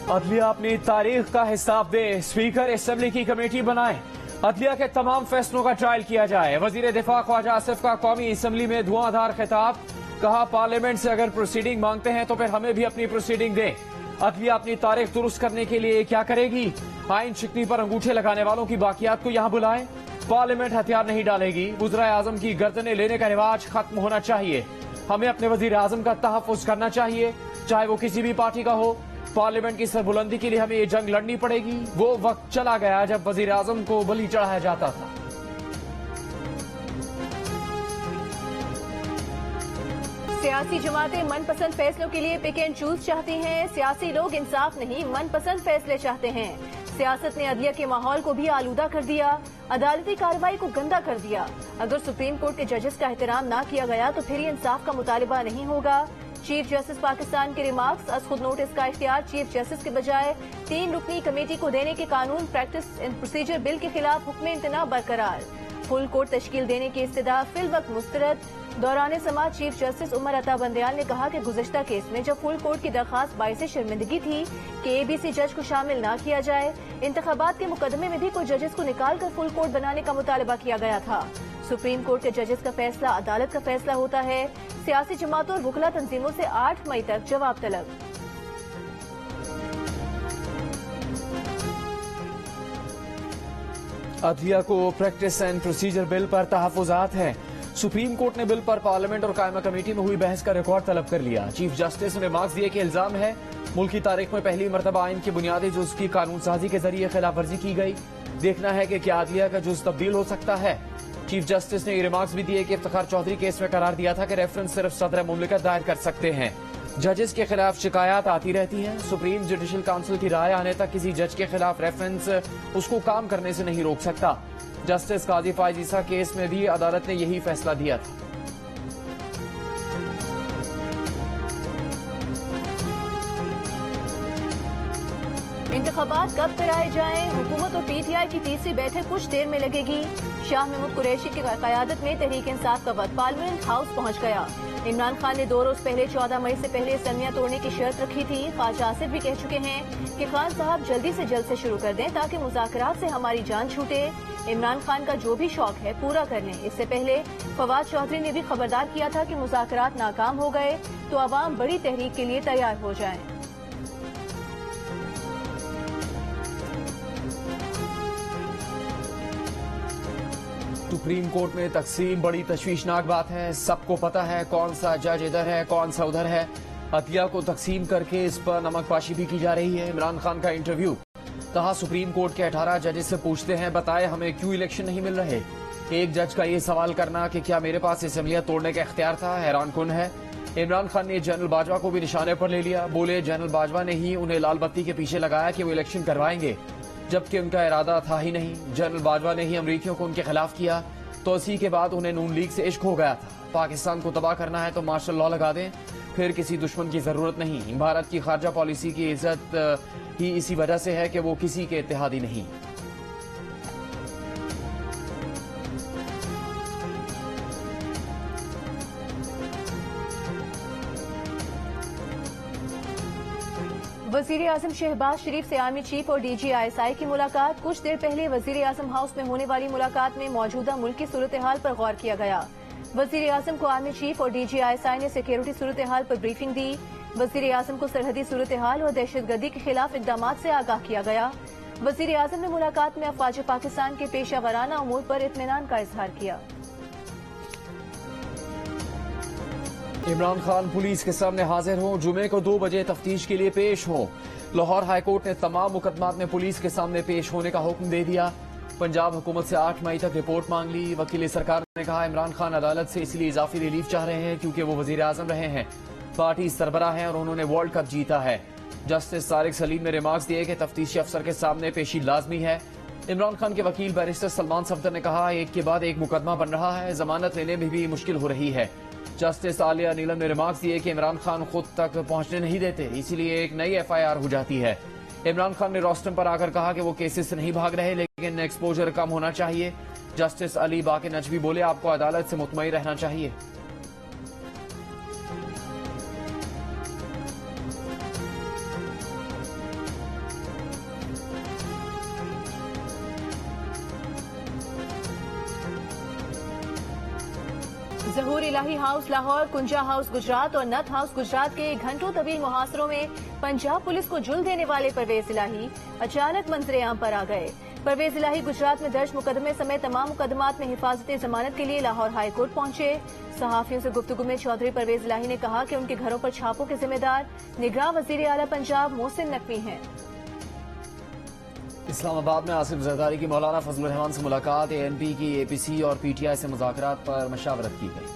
अदलिया अपनी तारीख का हिसाब दे, स्पीकर असेंबली की कमेटी बनाए, अदलिया के तमाम फैसलों का ट्रायल किया जाए। वजीर दिफा ख्वाजा आसिफ का कौमी असेंबली में धुआंधार खिताब, कहा पार्लियामेंट से अगर प्रोसीडिंग मांगते हैं तो फिर हमें भी अपनी प्रोसीडिंग दें। अदलिया अपनी तारीख दुरुस्त करने के लिए क्या करेगी? आइन शिकनी पर अंगूठे लगाने वालों की बाकियात को यहां बुलाए। पार्लियामेंट हथियार नहीं डालेगी। वज़ीर आज़म की गर्दनें लेने का रिवाज खत्म होना चाहिए। हमें अपने वजीर आज़म का तहफ़्फ़ुज़ करना चाहिए, चाहे वो किसी भी पार्टी का हो। पार्लियामेंट की सरबुलंदी के लिए हमें ये जंग लड़नी पड़ेगी। वो वक्त चला गया जब वजीर आज़म को बलि चढ़ाया जाता था। सियासी जमातें मनपसंद फैसलों के लिए पिक एंड चूज चाहती हैं। सियासी लोग इंसाफ नहीं, मनपसंद फैसले चाहते हैं। सियासत ने अदलिया के माहौल को भी आलूदा कर दिया, अदालती कार्रवाई को गंदा कर दिया। अगर सुप्रीम कोर्ट के जजेस का एहतराम ना किया गया तो फिर ये इंसाफ का मुतालिबा नहीं होगा। चीफ जस्टिस पाकिस्तान के रिमार्क्स, अज खुद नोटिस का इख्तियार चीफ जस्टिस के बजाय 3 रुकनी कमेटी को देने के कानून प्रैक्टिस एंड प्रोसीजर बिल के खिलाफ हुक्म इम्तना बरकरार। फुल कोर्ट तश्कील देने की इस्तदा फिल वक्त मुस्तरद। दौरान समाज चीफ जस्टिस उमर अता बंदयाल ने कहा कि गुज़िश्ता केस में जब फुल कोर्ट की दरखास्त बाइस शर्मिंदगी थी कि एबीसी जज को शामिल न किया जाए, इंतखाबात के मुकदमे में भी कुछ जजेस को निकाल कर फुल कोर्ट बनाने का मुतालबा किया गया था। सुप्रीम कोर्ट के जजेस का फैसला अदालत का फैसला होता है। सियासी जमातों और वुकला तंजीमों से 8 मई तक जवाब तलब। अदलिया को प्रैक्टिस एंड प्रोसीजर बिल पर तहफ़्फ़ुज़ात हैं। सुप्रीम कोर्ट ने बिल पर पार्लियामेंट और कायमा कमेटी में हुई बहस का रिकॉर्ड तलब कर लिया। चीफ जस्टिस ने रिमार्क्स दिए कि इल्जाम है मुल्क की तारीख में पहली मरतबा आइन की बुनियादी जुज़ की कानून साजी के जरिए खिलाफ वर्जी की गई। देखना है कि क्या अदलिया का जुज़ तब्दील हो सकता है। चीफ जस्टिस ने ये रिमार्क्स भी दिए कि इफ्तिखार चौधरी केस में करार दिया था कि रेफरेंस सिर्फ सदर मुमलिकत दायर कर सकते हैं। जजेस के खिलाफ शिकायत आती रहती हैं। सुप्रीम जुडिशल काउंसिल की राय आने तक किसी जज के खिलाफ रेफरेंस उसको काम करने से नहीं रोक सकता। जस्टिस काजी फाइज ईसा केस में भी अदालत ने यही फैसला दिया था। इंतखाबात कब कराए जाएं? हुकूमत और पीटीआई की तीसरी बैठक कुछ देर में लगेगी। शाह महमूद कुरैशी की क़यादत में तहरीक इंसाफ का वक्त पार्लियामेंट हाउस पहुंच गया। इमरान खान ने 2 रोज पहले 14 मई से पहले असम्बलियां तोड़ने की शर्त रखी थी। ख्वाजा आसिफ भी कह चुके हैं कि खान साहब जल्दी से शुरू कर दें ताकि मुज़ाकरात से हमारी जान छूटे। इमरान खान का जो भी शौक है पूरा कर लें। इससे पहले फवाद चौधरी ने भी खबरदार किया था कि मुज़ाकरात नाकाम हो गए तो अवाम बड़ी तहरीक के लिए तैयार हो जाएं। सुप्रीम कोर्ट में तकसीम बड़ी तशवीशनाक बात है। सबको पता है कौन सा जज इधर है कौन सा उधर है। अदलिया को तकसीम करके इस पर नमकपाशी भी की जा रही है। इमरान खान का इंटरव्यू, कहा सुप्रीम कोर्ट के 18 जजेस से पूछते हैं बताए हमें क्यों इलेक्शन नहीं मिल रहे। एक जज का ये सवाल करना कि क्या मेरे पास असेंबलियां तोड़ने का इख्तियार था, हैरान कुन है। इमरान खान ने जनरल बाजवा को भी निशाने पर ले लिया। बोले जनरल बाजवा ने ही उन्हें लाल बत्ती के पीछे लगाया कि वो इलेक्शन करवाएंगे, जबकि उनका इरादा था ही नहीं। जनरल बाजवा ने ही अमरीकियों को उनके खिलाफ किया तो इसी के बाद उन्हें नून लीग से इश्क हो गया था। पाकिस्तान को तबाह करना है तो मार्शल लॉ लगा दें, फिर किसी दुश्मन की जरूरत नहीं। भारत की खारजा पॉलिसी की इज्जत ही इसी वजह से है कि वो किसी के इत्तेहादी नहीं। वजीर आजम शहबाज शरीफ से आर्मी चीफ और DGISI की मुलाकात। कुछ देर पहले वजीर आजम हाउस में होने वाली मुलाकात में मौजूदा मुल्क की सूरत हाल पर गौर किया गया। वजीर आजम को आर्मी चीफ और DGISI ने सिक्योरिटी सूरत हाल पर ब्रीफिंग दी। वजीर आजम को सरहदी सूरत हाल और दहशतगर्दी के खिलाफ इकदाम से आगाह किया गया। वजीर आजम ने मुलाकात में अफवाज पाकिस्तान के पेशा वराना उमूर पर इत्मीनान का इजहार किया। इमरान खान पुलिस के सामने हाजिर हों, जुमे को 2 बजे तफ्तीश के लिए पेश हों। लाहौर हाईकोर्ट ने तमाम मुकदमात में पुलिस के सामने पेश होने का हुक्म दे दिया। पंजाब हुकूमत से 8 मई तक रिपोर्ट मांग ली। वकील सरकार ने कहा इमरान खान अदालत से इसलिए इजाफी रिलीफ चाह रहे हैं क्योंकि वो वजीर आजम रहे हैं, पार्टी सरबराह हैं और उन्होंने वर्ल्ड कप जीता है। जस्टिस तारिक सलीम ने रिमार्क्स दिए कि तफ्तीशी अफसर के सामने पेशी लाजमी है। इमरान खान के वकील बैरिस्टर सलमान सफदर ने कहा एक के बाद एक मुकदमा बन रहा है, जमानत लेने में भी मुश्किल हो रही है। जस्टिस आलिया नीलम ने रिमार्क्स दिए कि इमरान खान खुद तक पहुंचने नहीं देते, इसीलिए एक नई FIR हो जाती है। इमरान खान ने रोस्टम पर आकर कहा कि वो केसेस से नहीं भाग रहे लेकिन एक्सपोजर कम होना चाहिए। जस्टिस अली बाकी नजवी बोले आपको अदालत से मुतमईन रहना चाहिए। ज़हूर इलाही हाउस लाहौर, कुंजा हाउस गुजरात और नथ हाउस गुजरात के घंटों तवील मुहासरों में पंजाब पुलिस को जुल देने वाले परवेज इलाही अचानक मंजरेआम पर आ गए। परवेज इलाही गुजरात में दर्ज मुकदमे समेत तमाम मुकदमात में हिफाजती जमानत के लिए लाहौर हाई कोर्ट पहुंचे। सहाफियों से गुफ्तगू में चौधरी परवेज इलाही ने कहा कि उनके घरों पर छापों के जिम्मेदार निगरान वजीर आला पंजाब मोहसिन नकवी हैं। इस्लामाबाद में आसिफ जरदारी की मौलाना फजलुर रहमान से मुलाकात, ANP की APC और PTI से मुज़ाकरात पर मशावरत की गई।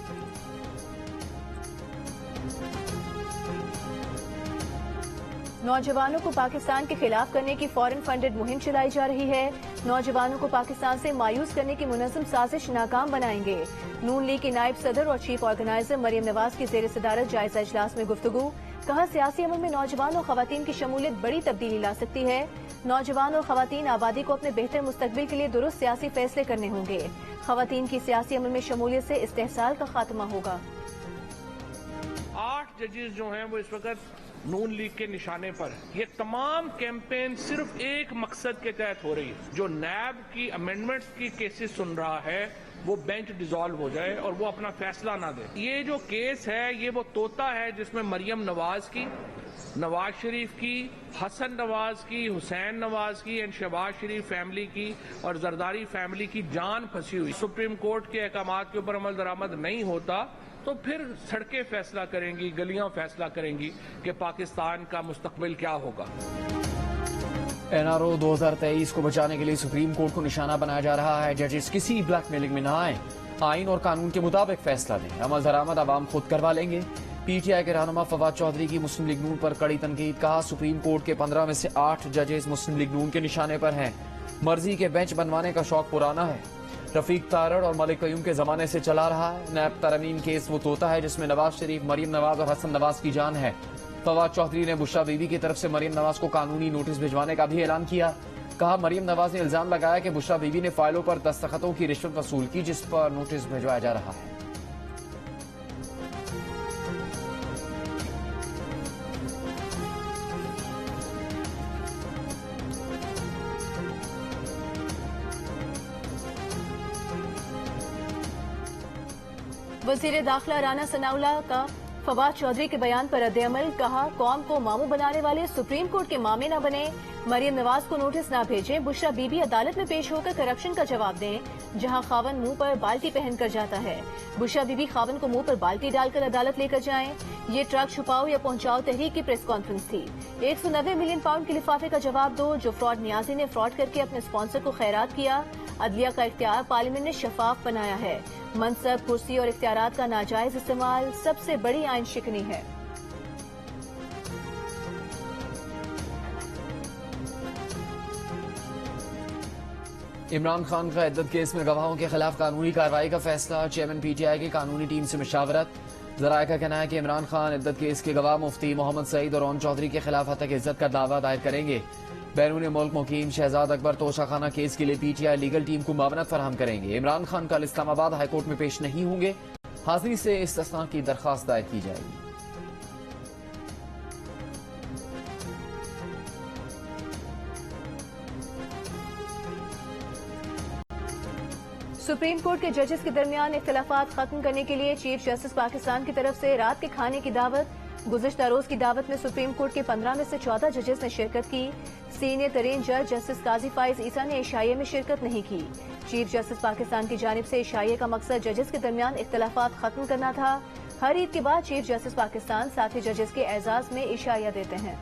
नौजवानों को पाकिस्तान के खिलाफ करने की फॉरेन फंडेड मुहिम चलाई जा रही है। नौजवानों को पाकिस्तान से मायूस करने की मुनज़्ज़म साजिश नाकाम बनाएंगे। नून लीग के नायब सदर और चीफ ऑर्गेनाइजर मरियम नवाज की ज़ेर सदारत जायजा इजलास में गुफ्तगू। कहा, सियासी अमल में नौजवान और खवातीन की शमूलियत बड़ी तब्दीली ला सकती है। नौजवान और खवातीन आबादी को अपने बेहतर मुस्तकबिल के लिए दुरुस्त सियासी फैसले करने होंगे। खवातीन की सियासी अमल में शमूलियत से इस्तेहसाल का खात्मा होगा। 8 जजेस जो हैं वो इस वक्त नून लीग के निशाने पर है। ये तमाम कैंपेन सिर्फ एक मकसद के तहत हो रही है, जो नैब की अमेंडमेंट्स की केसेस सुन रहा है वो बेंच डिसॉल्व हो जाए और वो अपना फैसला ना दे। ये जो केस है ये वो तोता है जिसमें मरियम नवाज की, नवाज शरीफ की, हसन नवाज की, हुसैन नवाज की एंड शहबाज शरीफ फैमिली की और जरदारी फैमिली की जान फंसी हुई। सुप्रीम कोर्ट के अहकामात के ऊपर अमल दरामद नहीं होता तो फिर सड़कें फैसला करेंगी, गलियां फैसला करेंगी कि पाकिस्तान का मुस्तकबिल क्या होगा। NRO 2023 को बचाने के लिए सुप्रीम कोर्ट को निशाना बनाया जा रहा है। जजेस किसी ब्लैकमेलिंग में न आए, आइन और कानून के मुताबिक फैसला दें। अमल दरामद आवाम खुद करवा लेंगे। PTI के रहनुमा फवाद चौधरी की मुस्लिम लीग नून पर कड़ी तनकीद। कहा, सुप्रीम कोर्ट के 15 में से 8 जजेस मुस्लिम लीग नून के निशाने पर हैं। मर्जी के बेंच बनवाने का शौक पुराना है, रफीक तारड़ और मलिक कयूम के जमाने से चला रहा है। नैब तरमीम केस वो तोता है जिसमें नवाज शरीफ, मरियम नवाज और हसन नवाज की जान है। फवाद चौधरी ने बुशरा बीबी की तरफ से मरियम नवाज को कानूनी नोटिस भिजवाने का भी ऐलान किया। कहा, मरियम नवाज ने इल्जाम लगाया कि बुशरा बीबी ने फाइलों पर दस्तखतों की रिश्वत वसूल की, जिस पर नोटिस भिजवाया जा रहा है। वजीर दाखिला राना सनाउल्लाह का फवाद चौधरी के बयान पर रद्द-ए-अमल। कहा, कौम को मामू बनाने वाले सुप्रीम कोर्ट के मामे न बने, मरियम नवाज को नोटिस न भेजें। बुशरा बीबी अदालत में पेश होकर करप्शन का जवाब दें, जहां खावन मुंह पर बाल्टी पहनकर जाता है। बुशरा बीबी खावन को मुंह पर बाल्टी डालकर अदालत लेकर जाएं। ये ट्रक छुपाओ या पहुंचाओ तहरीक की प्रेस कॉन्फ्रेंस थी। 190 मिलियन पाउंड के लिफाफे का जवाब दो, जो फ्रॉड नियाजी ने फ्रॉड करके अपने स्पॉन्सर को खैरात किया। अदलिया का इख्तियार पार्लियामेंट ने शफाफ बनाया है। मनसब, कुर्सी और इख्तियारात का नाजायज इस्तेमाल सबसे बड़ी आइन शिकनी है। इमरान खान का इद्दत केस में गवाहों के खिलाफ कानूनी कार्रवाई का फैसला। चेयरमैन PTI की कानूनी टीम से मशावरत। जराये का कहना है कि इमरान खान इद्दत केस के गवाह मुफ्ती मोहम्मद सईद और ओन चौधरी के खिलाफ हत्या इज्जत का दावा दायर करेंगे। बैरून मुल्क मुकीम शहजाद अकबर तोशाखाना केस के लिए PTI लीगल टीम को मावनत फराहम करेंगे। इमरान खान कल इस्लामाबाद हाईकोर्ट में पेश नहीं होंगे। हाजिरी से इस्तिस्ना की दरखास्त दायर की जाएगी। सुप्रीम कोर्ट के जजेस के दरमियान इख्तिलाफात खत्म करने के लिए चीफ जस्टिस पाकिस्तान की तरफ से रात के खाने की दावत। गुज़िश्ता रोज की दावत में सुप्रीम कोर्ट के 15 में से 14 जजेस ने शिरकत की। सीनियर तरीन जज जस्टिस काजी फाइज ईसा ने इशाइये में शिरकत नहीं की। चीफ जस्टिस पाकिस्तान की जानिब से इशाइये का मकसद जजेस के दरमियान इख्तिलाफात खत्म करना था। हर ईद के बाद चीफ जस्टिस पाकिस्तान साथी जजेस के एजाज में इशाइया देते हैं।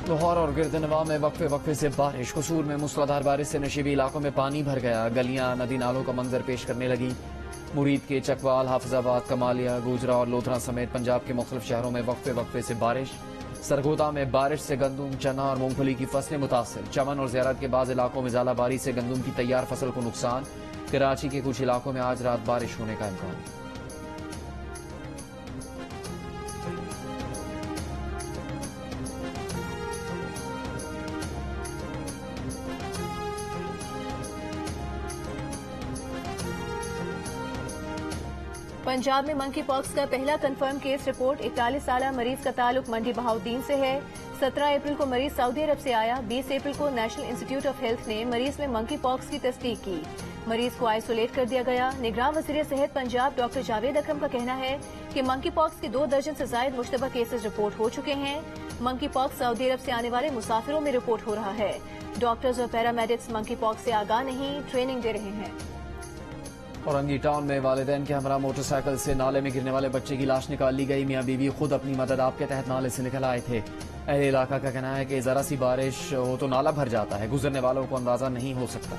लाहौर और गिरदनवा में वक्फे वक्फे से बारिश। कसूर में मूसलाधार बारिश से नशीबी इलाकों में पानी भर गया। गलियां नदी नालों का मंजर पेश करने लगी। मुरीद के चकवाल, हाफिजाबाद, कमालिया, गुजरा और लोधरा समेत पंजाब के मुख्तलिफ शहरों में वक्फे वक्फे से बारिश। सरगोदा में बारिश से गंदुम, चना और मूंगफली की फसलें मुतासिर। चमन और ज़ियारत के बाद इलाकों में ज़ालाबारी से गंदुम की तैयार फसल को नुकसान। कराची के कुछ इलाकों में आज रात बारिश होने का इम्कान। पंजाब में मंकी पॉक्स का पहला कंफर्म केस रिपोर्ट 41 साल मरीज का ताल्लुक मंडी बहाउद्दीन से है। 17 अप्रैल को मरीज सऊदी अरब से आया। 20 अप्रैल को नेशनल इंस्टीट्यूट ऑफ हेल्थ ने मरीज में मंकी पॉक्स की तस्दीक की। मरीज को आइसोलेट कर दिया गया। निगरान वज़ीर सेहत पंजाब डॉक्टर जावेद अकरम का कहना है कि मंकी पॉक्स के 2 दर्जन से ज्यादा मुश्तबा केसेस रिपोर्ट हो चुके हैं। मंकी पॉक्स सऊदी अरब से आने वाले मुसाफिरों में रिपोर्ट हो रहा है। डॉक्टर्स और पैरामेडिक्स मंकी पॉक्स से आगाह नहीं, ट्रेनिंग दे रहे हैं। औरंगी टाउन में वालिदैन के हमरा मोटरसाइकिल से नाले में गिरने वाले बच्चे की लाश निकाल ली गई। मियां बीवी खुद अपनी मदद आप के तहत नाले से निकल आए थे। अहले इलाका का कहना है कि जरा सी बारिश हो तो नाला भर जाता है, गुजरने वालों को अंदाजा नहीं हो सकता।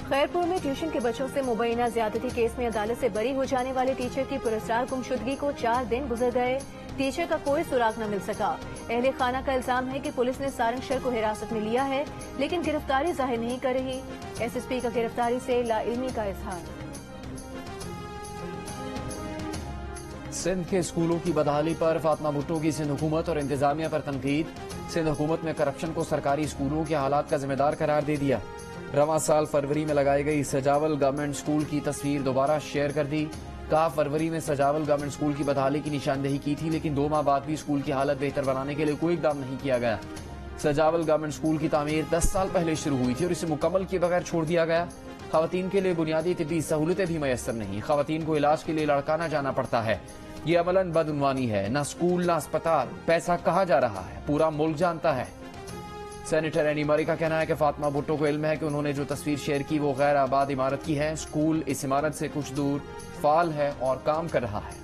खैरपुर में ट्यूशन के बच्चों से मुबैना ज्यादती केस में अदालत से बरी हो जाने वाले टीचर की पुरस्कार गुमशुदगी को 4 दिन गुजर गए। टीचर का कोई सुराग न मिल सका। अहले खाना का इल्जाम है कि पुलिस ने सारंगशर को हिरासत में लिया है, लेकिन गिरफ्तारी जाहिर नहीं कर रही। एसएसपी का गिरफ्तारी से लाइल्मी का इजहार। सिंध के स्कूलों की बदहाली पर फातिमा भुट्टो की सिंध हुकूमत और इंतजामिया पर तनकीद। सिंध हुकूमत ने करप्शन को सरकारी स्कूलों के हालात का जिम्मेदार करार दे दिया। रवां साल फरवरी में लगाई गई सजावल गवर्नमेंट स्कूल की तस्वीर दोबारा शेयर कर दी। कहा फरवरी में सजावल गवर्नमेंट स्कूल की बदहाली की निशानदेही की थी, लेकिन 2 माह बाद भी स्कूल की हालत बेहतर बनाने के लिए कोई इकदाम नहीं किया गया। सजावल गवर्नमेंट स्कूल की तामीर 10 साल पहले शुरू हुई थी और इसे मुकम्मल किए बगैर छोड़ दिया गया। खवातीन के लिए बुनियादी तिब्बी सहूलतें भी मैसर नहीं। खवातीन को इलाज के लिए लड़काना जाना पड़ता है। ये अमलन बदउनवानी है। न स्कूल न अस्पताल, पैसा कहाँ जा रहा है पूरा मुल्क जानता है। सेनेटर एनी मरी का कहना है कि फातिमा भुट्टो को इल्म है कि उन्होंने जो तस्वीर शेयर की वो गैर आबाद इमारत की है। स्कूल इस इमारत से कुछ दूर फाल है और काम कर रहा है।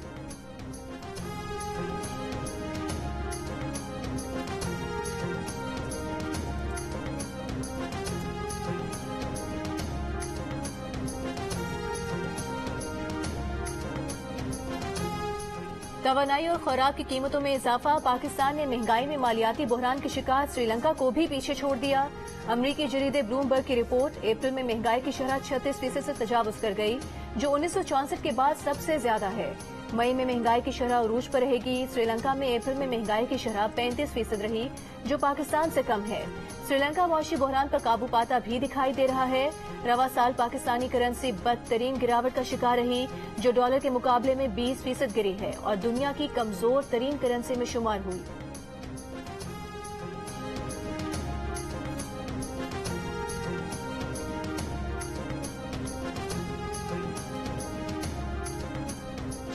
तवानाई और खुराक की कीमतों में इजाफा। पाकिस्तान ने महंगाई में मालियाती बहरान के शिकार श्रीलंका को भी पीछे छोड़ दिया। अमरीकी जरीदे ब्लूमबर्ग की रिपोर्ट, अप्रैल में महंगाई की शरह 36% से तजावुज कर गई, जो 1964 के बाद सबसे ज्यादा है। मई में महंगाई की शरह अरूज पर रहेगी। श्रीलंका में अप्रैल में महंगाई की शरह 35% रही, जो पाकिस्तान से कम है। श्रीलंका मौशी बहरान पर काबू पाता भी दिखाई दे रहा है। रवा साल पाकिस्तानी करेंसी बदतरीन गिरावट का शिकार रही, जो डॉलर के मुकाबले में 20% गिरी है और दुनिया की कमजोर तरीन करेंसी में शुमार हुई।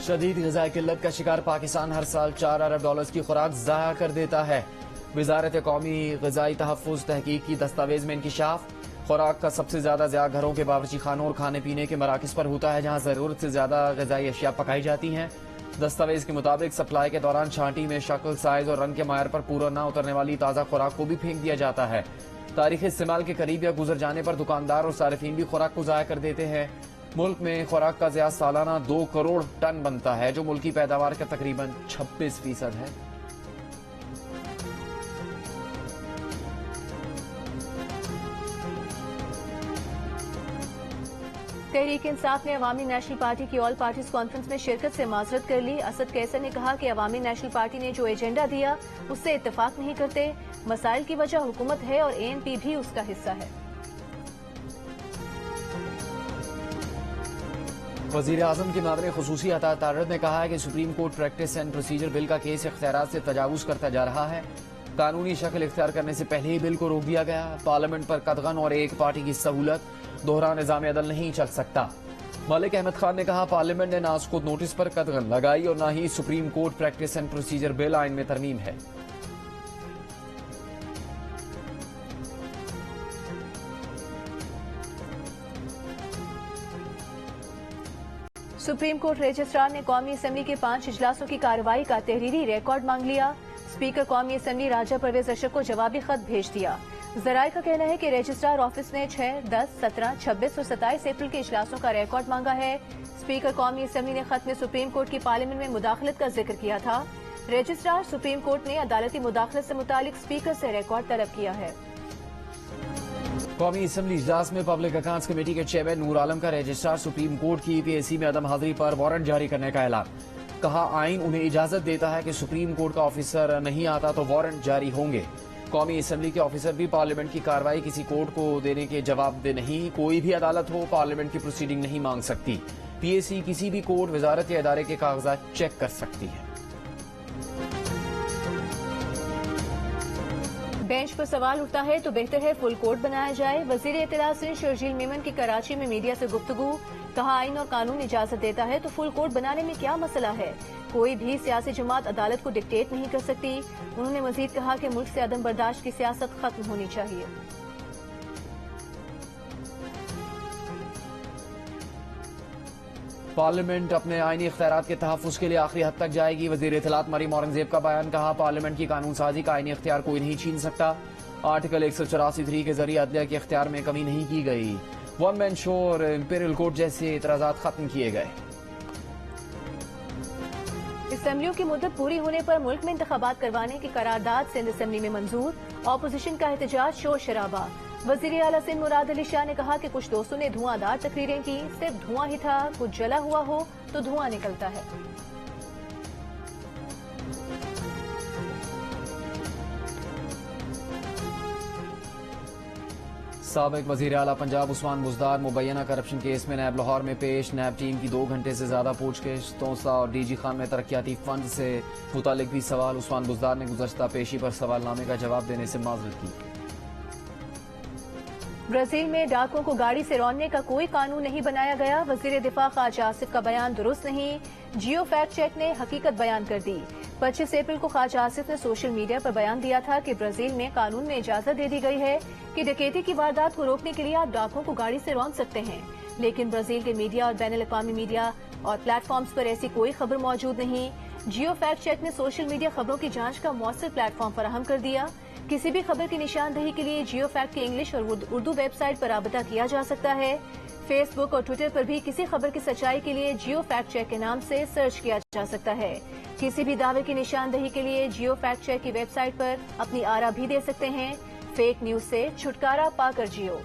शदीद ग़िज़ाई किल्लत का शिकार पाकिस्तान हर साल 4 अरब डॉलर्स की खुराक ज़ाया कर देता है। वज़ारत कौमी ग़िज़ाई तहफ़्फ़ुज़ तहकीक की दस्तावेज़ में इंकिशाफ। खुराक का सबसे ज्यादा ज़िया घरों के बावर्ची खानों और खाने पीने के मराकज़ पर होता है, जहाँ ज़रूरत से ज्यादा ग़िज़ाई अशिया पकाई जाती हैं। दस्तावेज के मुताबिक सप्लाई के दौरान छांटी में शक्ल, साइज और रंग के मायर पर पूरा न उतरने वाली ताज़ा खुराक को भी फेंक दिया जाता है। तारीख इस्तेमाल के करीब या गुजर जाने पर दुकानदार और सारिफीन भी खुराक को ज़ाया कर देते हैं। मुल्क में खुराक का ज़िया सालाना 2 करोड़ टन बनता है, जो मुल्की पैदावार का तकरीबन 26% है। तहरीक इंसाफ ने अवामी नेशनल पार्टी की ऑल पार्टीज कॉन्फ्रेंस में शिरकत से माजरत कर ली। असद कैसर ने कहा कि अवामी नेशनल पार्टी ने जो एजेंडा दिया उससे इत्तेफाक नहीं करते। मसाइल की वजह हुकूमत है और ANP भी उसका हिस्सा है। वज़ीर आज़म के मामले खुसूसी अता तारद ने कहा है कि supreme Court practice and procedure bill का केस इख्तियारात से तजावुज करता जा रहा है। कानूनी शक्ल इख्तियार करने से पहले ही बिल को रोक दिया गया। पार्लियामेंट पर कदगन और एक पार्टी की सहूलत, दोहरा निज़ाम अदल नहीं चल सकता। मलिक अहमद खान ने कहा पार्लियामेंट ने ना उसको नोटिस पर कदगन लगाई और ना ही Supreme Court practice and procedure bill आइन में तरमीम है। सुप्रीम कोर्ट रजिस्ट्रार ने कौमी असेंबली के 5 इजलासों की कार्रवाई का तहरीरी रिकॉर्ड मांग लिया। स्पीकर कौमी असेंबली राजा परवेज अशरफ को जवाबी खत भेज दिया। जराये का कहना है कि रजिस्ट्रार ऑफिस ने 6, 10, 17, 26 और 27 अप्रैल के इजलासों का रिकॉर्ड मांगा है। स्पीकर कौमी असेंबली ने खत में सुप्रीम कोर्ट की पार्लियामेंट में मुदाखलत का जिक्र किया था। रजिस्ट्रार सुप्रीम कोर्ट ने अदालती मुदाखलत से मुतालिक स्पीकर से रिकॉर्ड तलब किया है। कौमी असेंबली इजलास में पब्लिक अकाउंट्स कमेटी के चेयरमैन नूर आलम का रजिस्ट्रार सुप्रीम कोर्ट की PAC में अदम हाजिरी पर वारंट जारी करने का ऐलान। कहा आइन उन्हें इजाजत देता है कि सुप्रीम कोर्ट का ऑफिसर नहीं आता तो वारंट जारी होंगे। कौमी असम्बली के ऑफिसर भी पार्लियामेंट की कार्रवाई किसी कोर्ट को देने के जवाबदेह नहीं। कोई भी अदालत हो पार्लियामेंट की प्रोसीडिंग नहीं मांग सकती। पीएसी किसी भी कोर्ट, वजारत या इदारे के कागजात चेक कर सकती है। बेंच पर सवाल उठता है तो बेहतर है फुल कोर्ट बनाया जाए। वजीर इत्तला सिंध शर्जील मेमन की कराची में मीडिया से गुफ्तगू, कहा आइन और कानून इजाजत देता है तो फुल कोर्ट बनाने में क्या मसला है। कोई भी सियासी जमात अदालत को डिक्टेट नहीं कर सकती। उन्होंने मजीद कहा कि मुल्क से अदम बर्दाश्त की सियासत खत्म होनी चाहिए। पार्लियामेंट अपने आईनी इख्तियारात के तहफ़्फ़ुज़ के लिए आखिरी हद तक जाएगी। वज़ीर इत्तलात मरीम औरंगजेब का बयान, कहा पार्लियामेंट की कानून साजी का आईनी इख्तियार कोई नहीं छीन सकता। आर्टिकल 184(3) के जरिए अदलिया के इख्तियार में कमी नहीं की गई। वन मैन शो और इंपीरियल कोर्ट जैसे इतराज़ात खत्म किए गए। असेंबलियों की मुद्दत पूरी होने पर मुल्क में इंतखाबात करवाने की करारदाद सिंध असेंबली में मंजूर। ऑपोजिशन का एहतजाज, शोर शराबा। वजीर आला सिंध मुराद अली शाह ने कहा कि कुछ दोस्तों ने धुआंधार तकरीरें की, सिर्फ धुआं ही था, कुछ जला हुआ हो तो धुआं निकलता है। साबिक वजीर आला पंजाब उस्मान बुज़दार मुबैना करप्शन केस में नैब लाहौर में पेश। नैब टीम की 2 घंटे से ज्यादा पूछताछ। तोसा और डीजी खान में तरक्याती फंड से मुतालिक भी सवाल। उस्मान बुज़दार ने गुज़श्ता पेशी पर सवालनामे का जवाब देने से माजरत की। ब्राजील में डाकुओं को गाड़ी से रौंदने का कोई कानून नहीं बनाया गया। वजीर दिफा ख्वाजा आसिफ का बयान दुरुस्त नहीं। जियो फैक्ट चेक ने हकीकत बयान कर दी। 25 अप्रैल को ख्वाजा आसिफ ने सोशल मीडिया पर बयान दिया था कि ब्राजील में कानून में इजाजत दे दी गई है कि डकैती की वारदात को रोकने के लिए आप डाकुओं को गाड़ी से रौंद सकते हैं, लेकिन ब्राजील के मीडिया और बैनुल अक़वामी मीडिया और प्लेटफॉर्म्स पर ऐसी कोई खबर मौजूद नहीं। जियो फैक्ट चेक ने सोशल मीडिया खबरों की जांच का मौसर प्लेटफॉर्म फराहम कर दिया। किसी भी खबर की निशानदही के लिए जियो फैक्ट की इंग्लिश और उर्दू वेबसाइट पर राबता किया जा सकता है। फेसबुक और ट्विटर पर भी किसी खबर की सच्चाई के लिए जियो फैक्ट चेक के नाम से सर्च किया जा सकता है। किसी भी दावे की निशानदही के लिए जियो फैक्ट चेक की वेबसाइट पर अपनी आरा भी दे सकते हैं। फेक न्यूज से छुटकारा पाकर जियो।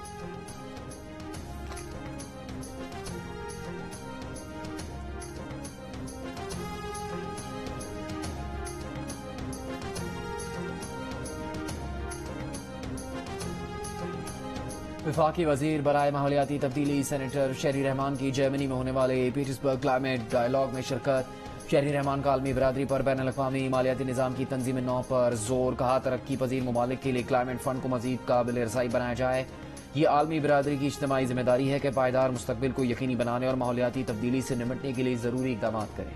वफाकी वजीर बराए माहौलियाती तब्दीली सेनेटर शहरी रहमान की जर्मनी में होने वाले पीटर्सबर्ग क्लाइमेट डायलॉग में शिरकत। शहरी रहमान का आलमी बरादरी पर बैनुल अक़वामी मालियाती निज़ाम की तंजीम 9 पर जोर, कहा तरक्की पजीर ममालिक के लिए क्लाइमेट फंड को मजीद काबिल रसाई बनाया जाए। ये आलमी बरादरी की इज्तिमाई जिम्मेदारी है कि पायदार मुस्तकबिल को यकीनी बनाने और माहौलियाती तब्दीली से निपटने के लिए जरूरी इक़दाम करें।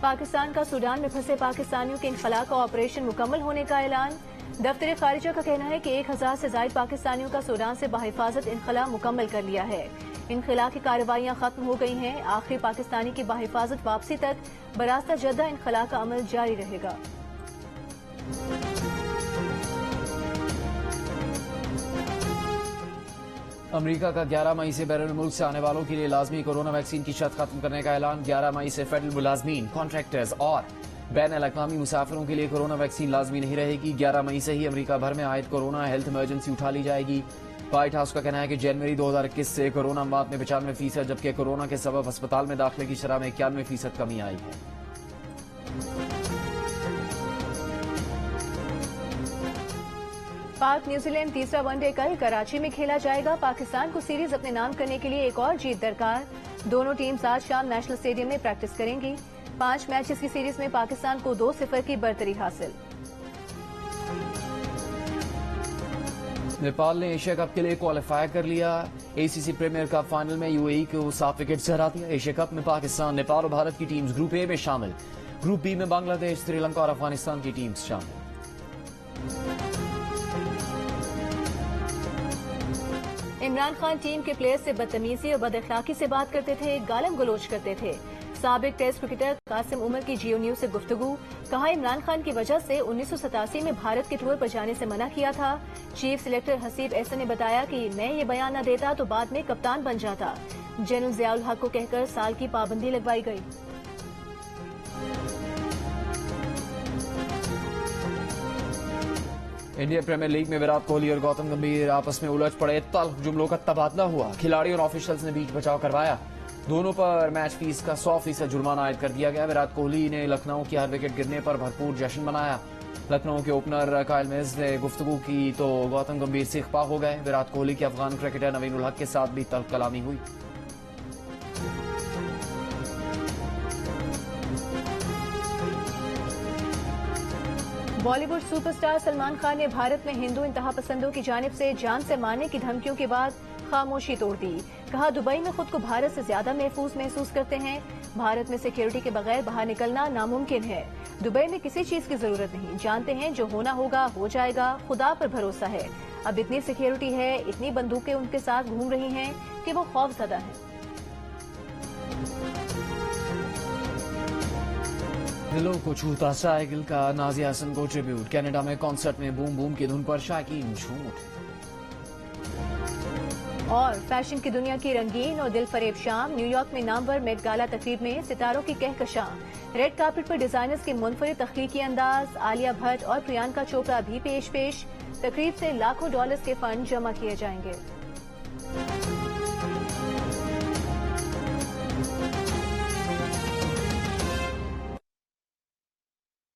पाकिस्तान का सूडान में फंसे पाकिस्तानियों के इनखला का ऑपरेशन मुकम्मल होने का ऐलान। दफ्तर खारिजा का कहना है कि 1000 से ज्यादा पाकिस्तानियों का सूडान से बाहिफाजत इनखला मुकम्मल कर लिया है। इनखला की कार्रवाइयां खत्म हो गई हैं। आखिरी पाकिस्तानी की बाहिफाजत वापसी तक बरास्ता जद्दा इनखला का अमल जारी रहेगा। अमेरिका का 11 मई से बैरून मुल्क से आने वालों के लिए लाजमी कोरोना वैक्सीन की शर्त खत्म करने का ऐलान। 11 मई से फेडरल मुलाजमीन, कॉन्ट्रैक्टर्स और बैनुल अक़वामी मुसाफिरों के लिए कोरोना वैक्सीन लाजमी नहीं रहेगी। 11 मई से ही अमेरिका भर में आयद कोरोना हेल्थ इमरजेंसी उठा ली जाएगी। व्हाइट हाउस का कहना है कि जनवरी 2021 से कोरोना अमवात में 95%, जबकि कोरोना के सबब अस्पताल में दाखिले की शरह में 91% कमी आई है। पाक न्यूजीलैंड तीसरा वनडे कल कराची में खेला जाएगा। पाकिस्तान को सीरीज अपने नाम करने के लिए एक और जीत दरकार। दोनों टीम्स आज शाम नेशनल स्टेडियम में प्रैक्टिस करेंगी। 5 मैचेस की सीरीज में पाकिस्तान को 2-0 की बढ़तरी हासिल। नेपाल ने एशिया कप के लिए क्वालिफाई कर लिया। एसीसी प्रीमियर कप फाइनल में यूएई को 7 विकेट से हरा दिया। एशिया कप में पाकिस्तान, नेपाल और भारत की टीम्स ग्रुप ए में शामिल। ग्रुप बी में बांग्लादेश, श्रीलंका और अफगानिस्तान की टीम्स शामिल। इमरान खान टीम के प्लेयर्स से बदतमीजी और बदअखलाकी से बात करते थे, गालम गलोच करते थे। साबिक टेस्ट क्रिकेटर कासिम उमर की जियो न्यूज से गुफ्तगू, कहा इमरान खान की वजह से 1987 में भारत के टूर पर जाने से मना किया था। चीफ सिलेक्टर हसीब एहसन ने बताया कि मैं ये बयान न देता तो बाद में कप्तान बन जाता। जनरल ज़ियाउल हक को कहकर साल की पाबंदी लगवाई गई। इंडियन प्रीमियर लीग में विराट कोहली और गौतम गंभीर आपस में उलझ पड़े, तल्ख जुमलों का तबादला हुआ। खिलाड़ियों और ऑफिशियल्स ने बीच बचाव करवाया। दोनों पर मैच फीस का 100% जुर्माना आयद कर दिया गया। विराट कोहली ने लखनऊ की हर विकेट गिरने पर भरपूर जश्न मनाया। लखनऊ के ओपनर कायल मिल्स ने गुफ्तगू की तो गौतम गंभीर से इख्फा हो गए। विराट कोहली के अफगान क्रिकेटर नवीन उल हक के साथ भी तल्ख कलामी हुई। बॉलीवुड सुपरस्टार सलमान खान ने भारत में हिंदू इंतहा पसंदों की जानिब से जान से मारने की धमकियों के बाद खामोशी तोड़ दी। कहा, दुबई में खुद को भारत से ज्यादा महसूस करते हैं। भारत में सिक्योरिटी के बगैर बाहर निकलना नामुमकिन है। दुबई में किसी चीज की जरूरत नहीं। जानते हैं जो होना होगा हो जाएगा। खुदा पर भरोसा है। अब इतनी सिक्योरिटी है, इतनी बंदूकें उनके साथ घूम रही हैं कि वो खौफजदा है। दिलों को छूता साइकिल का नाजिया हसन को ट्रिब्यूट। कनाडा में कॉन्सर्ट में बूम बूम की धुन पर शाकीन झूठ। और फैशन की दुनिया की रंगीन और दिल फरेब शाम। न्यूयॉर्क में नामवर मेट गाला तकरीब में सितारों की कहकशां। रेड कार्पेट पर डिजाइनर्स के मुनफरिद तख्लीकी अंदाज। आलिया भट्ट और प्रियंका चोपड़ा भी पेश। तकरीब से लाखों डॉलर्स के फंड जमा किए जाएंगे।